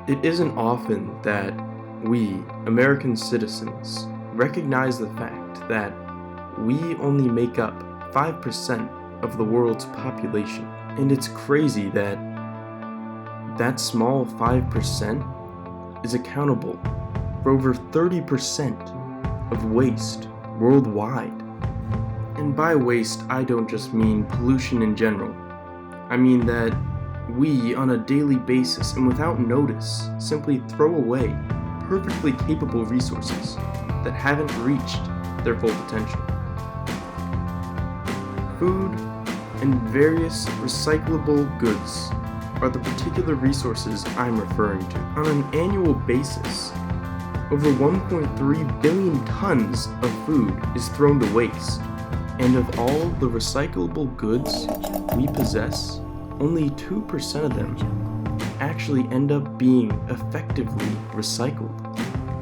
It isn't often that we, American citizens, recognize the fact that we only make up 5% of the world's population. And it's crazy that that small 5% is accountable for over 30% of waste worldwide. And by waste, I don't just mean pollution in general. I mean that we, on a daily basis and without notice, simply throw away perfectly capable resources that haven't reached their full potential. Food and various recyclable goods are the particular resources I'm referring to. On an annual basis, over 1.3 billion tons of food is thrown to waste. And of all the recyclable goods we possess, only 2% of them actually end up being effectively recycled.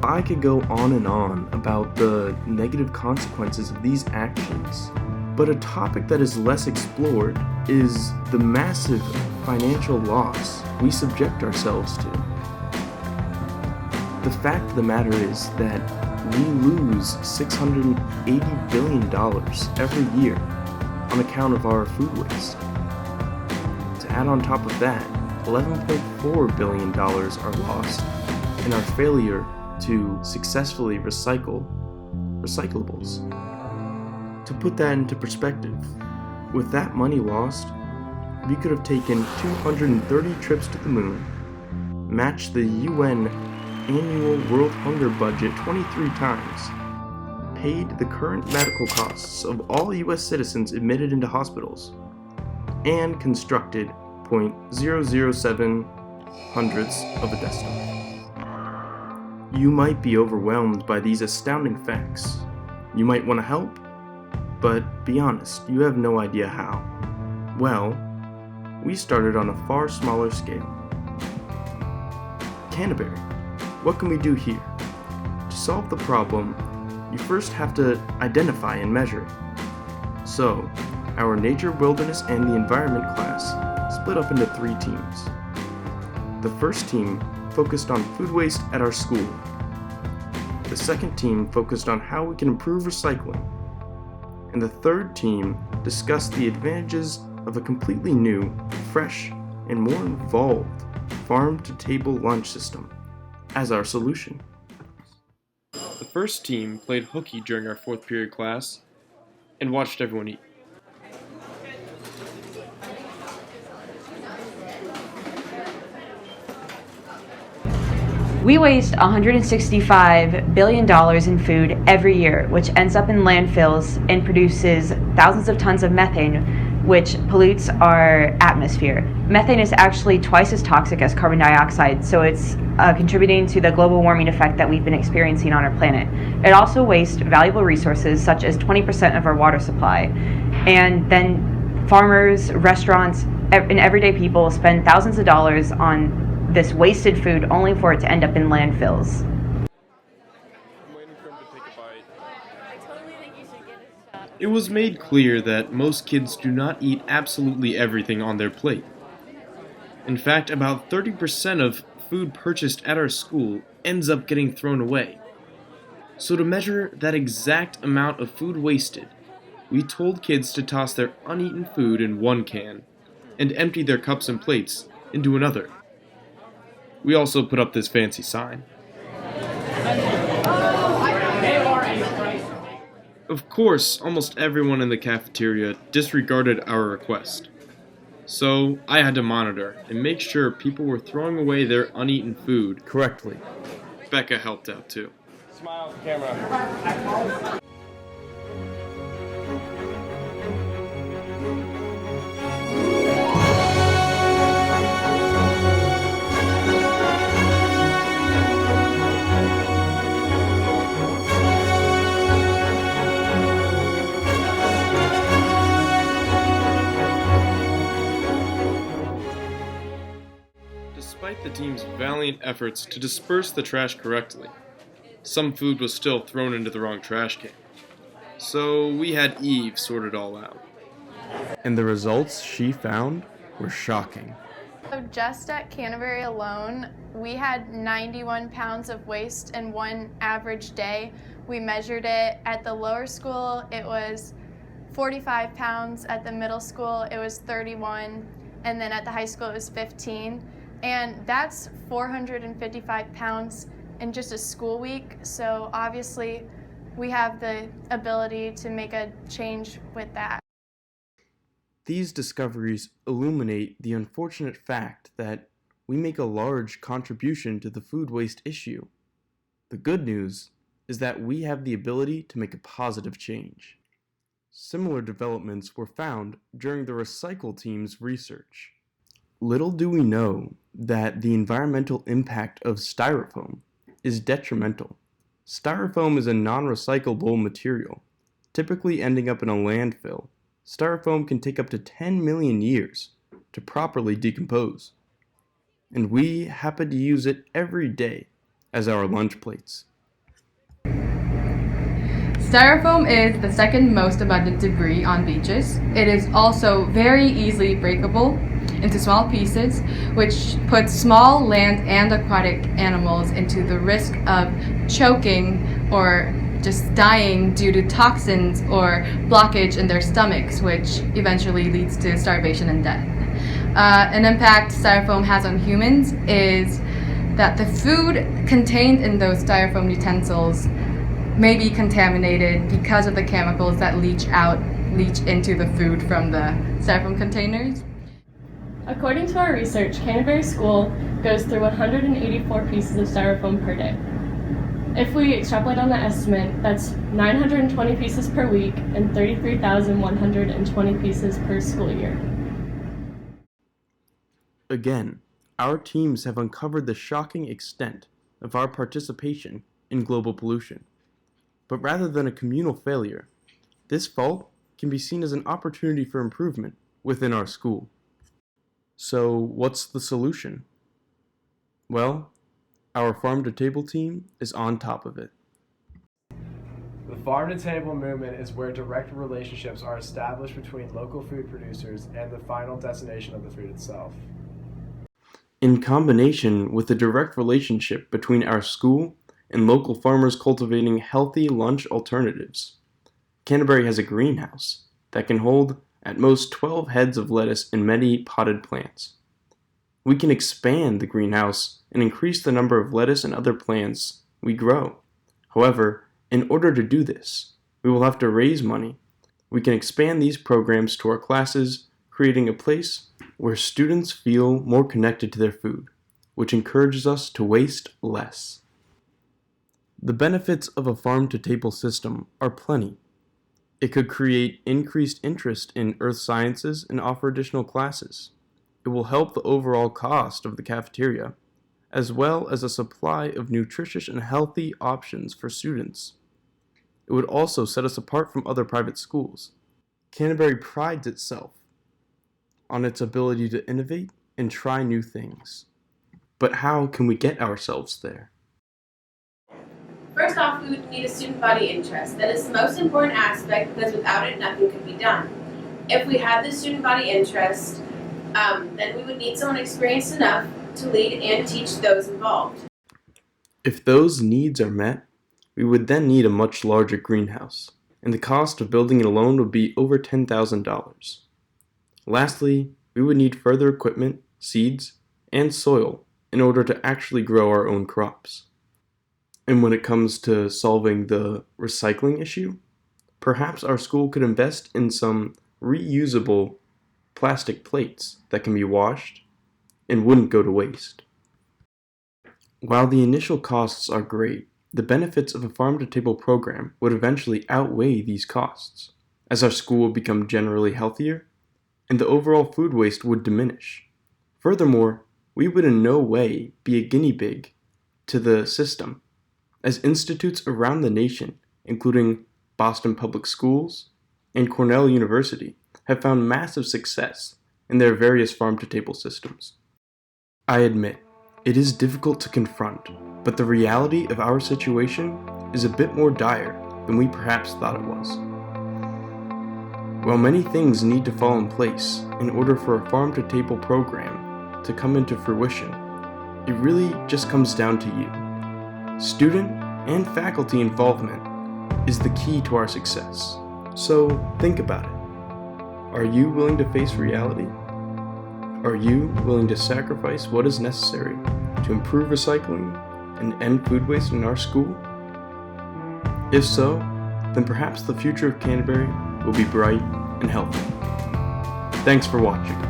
I could go on and on about the negative consequences of these actions, but a topic that is less explored is the massive financial loss we subject ourselves to. The fact of the matter is that we lose $680 billion every year on account of our food waste. To add on top of that, $11.4 billion are lost in our failure to successfully recycle recyclables. To put that into perspective, with that money lost, we could have taken 230 trips to the moon, matched the UN annual World Hunger budget 23 times, paid the current medical costs of all US citizens admitted into hospitals, and constructed 0.007 hundredths of a Death Star. You might be overwhelmed by these astounding facts. You might want to help, but be honest, you have no idea how. Well, we started on a far smaller scale. Canterbury, what can we do here? To solve the problem, you first have to identify and measure it. So, our Nature, Wilderness, and the Environment class split up into 3 teams. The first team focused on food waste at our school. The second team focused on how we can improve recycling. And the third team discussed the advantages of a completely new, fresh, and more involved farm-to-table lunch system as our solution. The first team played hooky during our 4th period class and watched everyone eat. We waste $165 billion in food every year, which ends up in landfills and produces thousands of tons of methane, which pollutes our atmosphere. Methane is actually twice as toxic as carbon dioxide, so it's contributing to the global warming effect that we've been experiencing on our planet. It also wastes valuable resources, such as 20% of our water supply. And then farmers, restaurants, and everyday people spend thousands of dollars on this wasted food only for it to end up in landfills. It was made clear that most kids do not eat absolutely everything on their plate. In fact, about 30% of food purchased at our school ends up getting thrown away. So to measure that exact amount of food wasted, we told kids to toss their uneaten food in one can and empty their cups and plates into another. We also put up this fancy sign. Of course, almost everyone in the cafeteria disregarded our request. So I had to monitor and make sure people were throwing away their uneaten food correctly. Becca helped out too. Smile at the camera. Despite the team's valiant efforts to disperse the trash correctly, some food was still thrown into the wrong trash can. So we had Eve sort it all out. And the results she found were shocking. So just at Canterbury alone, we had 91 pounds of waste in one average day. We measured it at the lower school, it was 45 pounds, at the middle school it was 31, and then at the high school it was 15. And that's 455 pounds in just a school week, so obviously we have the ability to make a change with that. These discoveries illuminate the unfortunate fact that we make a large contribution to the food waste issue. The good news is that we have the ability to make a positive change. Similar developments were found during the Recycle team's research. Little do we know that the environmental impact of styrofoam is detrimental. Styrofoam is a non-recyclable material, typically ending up in a landfill. Styrofoam can take up to 10 million years to properly decompose, and we happen to use it every day as our lunch plates. Styrofoam is the second most abundant debris on beaches. It is also very easily breakable into small pieces, which puts small land and aquatic animals into the risk of choking or just dying due to toxins or blockage in their stomachs, which eventually leads to starvation and death. An impact styrofoam has on humans is that the food contained in those styrofoam utensils may be contaminated because of the chemicals that leach into the food from the styrofoam containers. According to our research, Canterbury School goes through 184 pieces of styrofoam per day. If we extrapolate on the estimate, that's 920 pieces per week and 33,120 pieces per school year. Again, our teams have uncovered the shocking extent of our participation in global pollution. But rather than a communal failure, this fault can be seen as an opportunity for improvement within our school. So, what's the solution? Well, our Farm to Table team is on top of it. The Farm to Table movement is where direct relationships are established between local food producers and the final destination of the food itself. In combination with the direct relationship between our school and local farmers cultivating healthy lunch alternatives, Canterbury has a greenhouse that can hold at most 12 heads of lettuce and many potted plants. We can expand the greenhouse and increase the number of lettuce and other plants we grow. However, in order to do this, we will have to raise money. We can expand these programs to our classes, creating a place where students feel more connected to their food, which encourages us to waste less. The benefits of a farm-to-table system are plenty. It could create increased interest in earth sciences and offer additional classes. It will help the overall cost of the cafeteria, as well as a supply of nutritious and healthy options for students. It would also set us apart from other private schools. Canterbury prides itself on its ability to innovate and try new things. But how can we get ourselves there? First off, we would need a student body interest. That is the most important aspect because without it, nothing could be done. If we had the student body interest, then we would need someone experienced enough to lead and teach those involved. If those needs are met, we would then need a much larger greenhouse, and the cost of building it alone would be over $10,000. Lastly, we would need further equipment, seeds, and soil in order to actually grow our own crops. And when it comes to solving the recycling issue, perhaps our school could invest in some reusable plastic plates that can be washed and wouldn't go to waste. While the initial costs are great, the benefits of a farm-to-table program would eventually outweigh these costs, as our school would become generally healthier and the overall food waste would diminish. Furthermore, we would in no way be a guinea pig to the system, as institutes around the nation, including Boston Public Schools and Cornell University, have found massive success in their various farm-to-table systems. I admit, it is difficult to confront, but the reality of our situation is a bit more dire than we perhaps thought it was. While many things need to fall in place in order for a farm-to-table program to come into fruition, it really just comes down to you. Student and faculty involvement is the key to our success. So think about it. Are you willing to face reality? Are you willing to sacrifice what is necessary to improve recycling and end food waste in our school? If so, then perhaps the future of Canterbury will be bright and healthy. Thanks for watching.